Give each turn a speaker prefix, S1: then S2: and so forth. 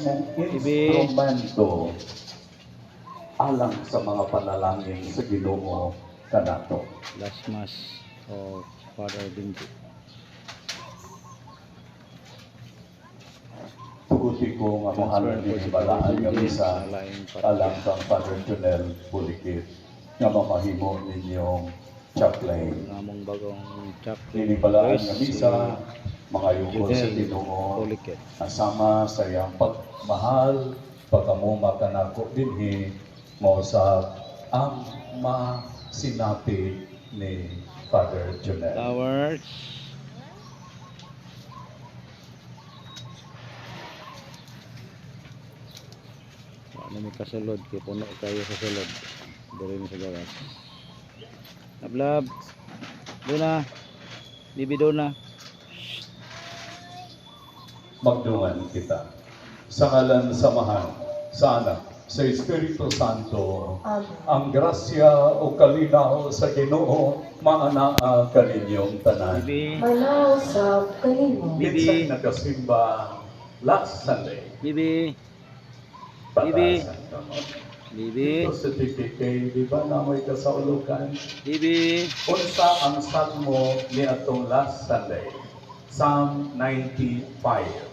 S1: mahimong instrumento alang sa mga panalangin sa Ginoo kanato.
S2: Last Mass of Father Benji.
S1: Tuguti ko nga mahalan din balaan nga misa alang kang Father Jonel Pulikit nga mamahimo ninyong chaplain.
S2: Namong bagong chaplain.
S1: Ninibalaan nga misa mga yungkol sa Ginoo
S2: Pulikit.
S1: asama sa iyang pagmahal pagkamuma kanako dinhi mo sa ang masinapi ni Father Jonel.
S2: Towers. Ano may kasulod, kaya puno kayo sa sulod. Dali mo sa gawas. Lablab. Doon na. Bibi doon na.
S1: Magdungan kita sa ngalan samahan sa Anak sa Espiritu Santo. Ang grasya o kalinaw sa Ginoo maanaa kaninyong tanan.
S2: Bibi.
S3: Manaw sa kanimo.
S1: Bibi nagasimba last Sunday.
S2: Bibi. Bibi.
S1: Patasan ka mo.
S2: Bibi.
S1: Ito sa TPK, di ba na may kasaulukan?
S2: Bibi.
S1: Unsa ang salmo ni atong last Sunday? Psalm 95.